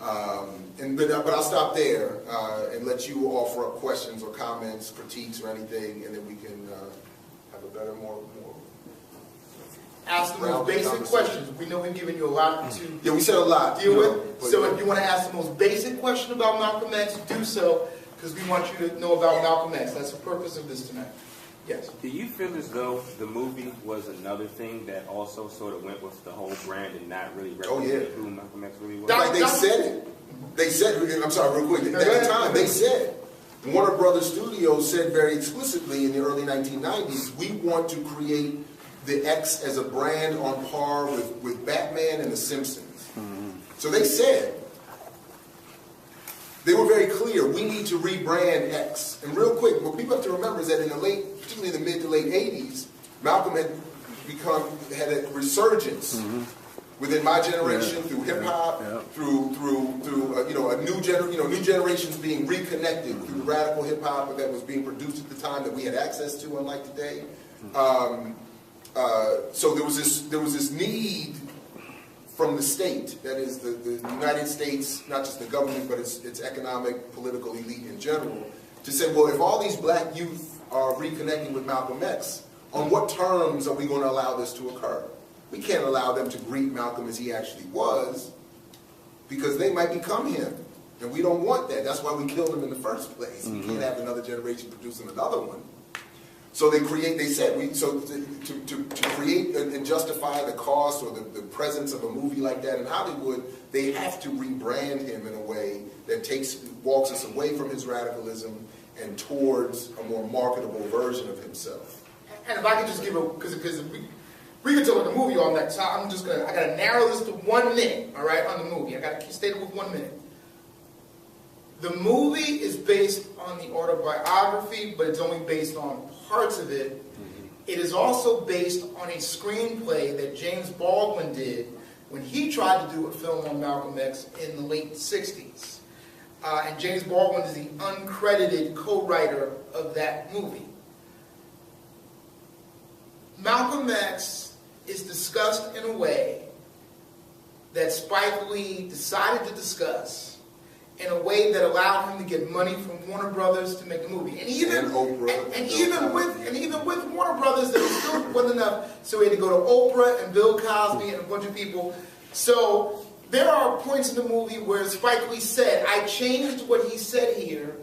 But I'll stop there and let you offer up questions or comments, critiques, or anything, and then we can have a better, more ask the most basic questions. We know we've given you a lot to we said a lot, deal with. So if you want to ask the most basic question about Malcolm X, do so, because we want you to know about Malcolm X. That's the purpose of this tonight. Yes. Do you feel as though the movie was another thing that also sort of went with the whole brand and not really represented who Malcolm X really was? Like they said it. They said, I'm sorry, real quick. At the time, they said, Warner Brothers Studios said very explicitly in the early 1990s, we want to create the X as a brand on par with Batman and The Simpsons. So they said, they were very clear, we need to rebrand X. And real quick, what people have to remember is that in the late, particularly in the mid to late 80s, Malcolm had a resurgence within my generation, through hip hop, through new generations being reconnected through the radical hip hop that was being produced at the time that we had access to, unlike today. So there was this need from the state, that is the United States, not just the government, but its economic, political elite in general, to say, well, if all these black youth are reconnecting with Malcolm X, on what terms are we going to allow this to occur? We can't allow them to greet Malcolm as he actually was, because they might become him. And we don't want that. That's why we killed him in the first place. We can't have another generation producing another one. So to create and justify the cost or the presence of a movie like that in Hollywood, they have to rebrand him in a way that walks us away from his radicalism and towards a more marketable version of himself. And if I could just give because we could talk about the movie all night, so I gotta narrow this to 1 minute, all right, on the movie. I gotta stay with 1 minute. The movie is based on the autobiography, but it's only based on parts of it. It is also based on a screenplay that James Baldwin did when he tried to do a film on Malcolm X in the late 60s. And James Baldwin is the uncredited co-writer of that movie. Malcolm X is discussed in a way that Spike Lee decided to discuss in a way that allowed him to get money from Warner Brothers to make the movie. And even with Warner Brothers, there still wasn't enough, so he had to go to Oprah and Bill Cosby and a bunch of people. So there are points in the movie where Spike Lee said, I changed what he said here,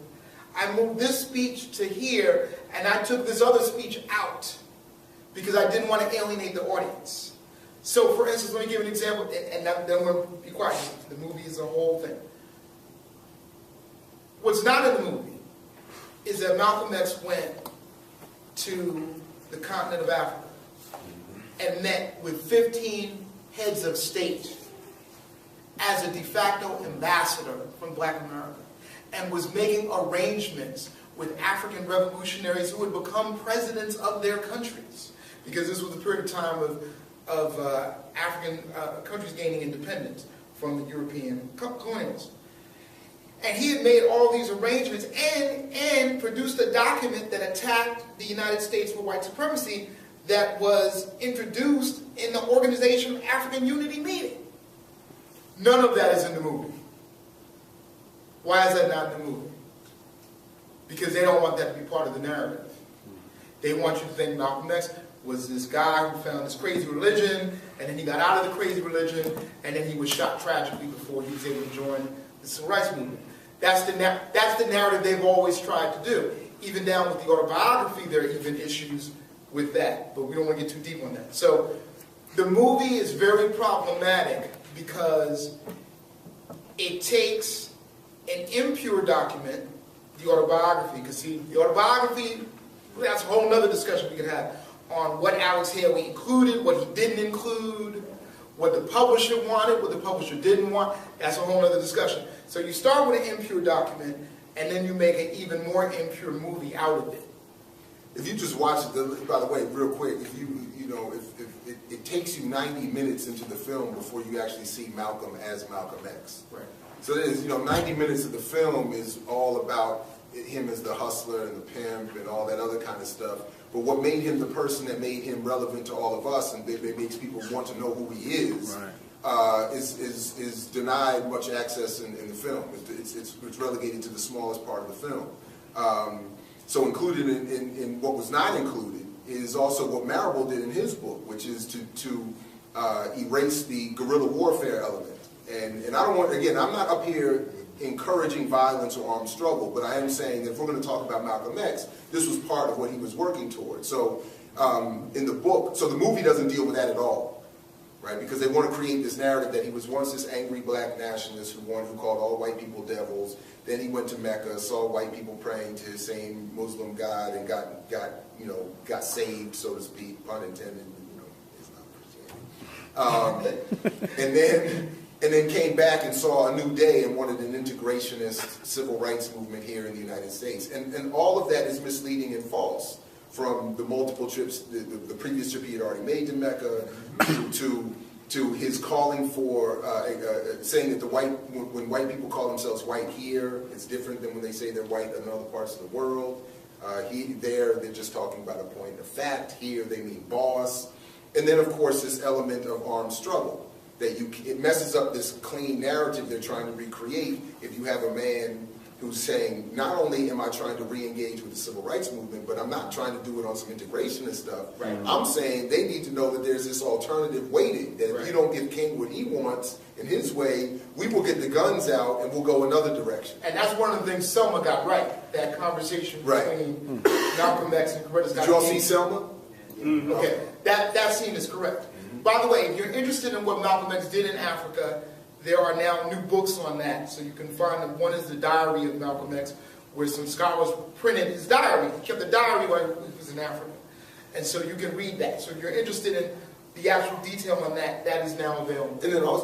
I moved this speech to here, and I took this other speech out because I didn't want to alienate the audience. So for instance, let me give an example, and then we'll be quiet. The movie is a whole thing. What's not in the movie is that Malcolm X went to the continent of Africa and met with 15 heads of state as a de facto ambassador from Black America, and was making arrangements with African revolutionaries who would become presidents of their countries, because this was a period of time of African countries gaining independence from the European colonials. And he had made all these arrangements and produced a document that attacked the United States for white supremacy that was introduced in the Organization of African Unity meeting. None of that is in the movie. Why is that not in the movie? Because they don't want that to be part of the narrative. They want you to think Malcolm X was this guy who found this crazy religion, and then he got out of the crazy religion, and then he was shot tragically before he was able to join the Civil Rights Movement. That's the narrative they've always tried to do. Even down with the autobiography, there are even issues with that, but we don't want to get too deep on that. So the movie is very problematic because it takes an impure document, the autobiography, because see, the autobiography, that's a whole other discussion we could have on what Alex Haley included, what he didn't include, what the publisher wanted, what the publisher didn't want. That's a whole other discussion. So you start with an impure document, and then you make an even more impure movie out of it. If you just watch it, by the way, real quick, if it takes you 90 minutes into the film before you actually see Malcolm as Malcolm X. Right. So there's 90 minutes of the film is all about him as the hustler and the pimp and all that other kind of stuff. But what made him the person that made him relevant to all of us and that makes people want to know who he is is denied much access in the film. It's relegated to the smallest part of the film. So included in what was not included is also what Marable did in his book, which is to erase the guerrilla warfare element. And I don't want, again, I'm not up here encouraging violence or armed struggle, but I am saying that if we're going to talk about Malcolm X, this was part of what he was working toward. So in the book, so the movie doesn't deal with that at all, right? Because they want to create this narrative that he was once this angry black nationalist who called all white people devils. Then he went to Mecca, saw white people praying to his same Muslim God, and got saved, so to speak, pun intended. It's not Christianity. And then came back and saw a new day and wanted an integrationist civil rights movement here in the United States. And all of that is misleading and false, from the multiple trips, the previous trip he had already made to Mecca, to his calling for, saying that when white people call themselves white here, it's different than when they say they're white in other parts of the world. They're just talking about a point of fact. Here, they mean boss. And then, of course, this element of armed struggle. That it messes up this clean narrative they're trying to recreate if you have a man who's saying, not only am I trying to re-engage with the civil rights movement, but I'm not trying to do it on some integrationist stuff. Right. I'm saying they need to know that there's this alternative waiting, that if you don't give King what he wants in his way, we will get the guns out and we'll go another direction. And that's one of the things Selma got right, that conversation between Malcolm X and Coretta Scott King. Did you all see Selma? Okay, that scene is correct. By the way, if you're interested in what Malcolm X did in Africa, there are now new books on that. So you can find them. One is the Diary of Malcolm X, where some scholars printed his diary. He kept the diary while he was in Africa. And so you can read that. So if you're interested in the actual detail on that, that is now available. And then also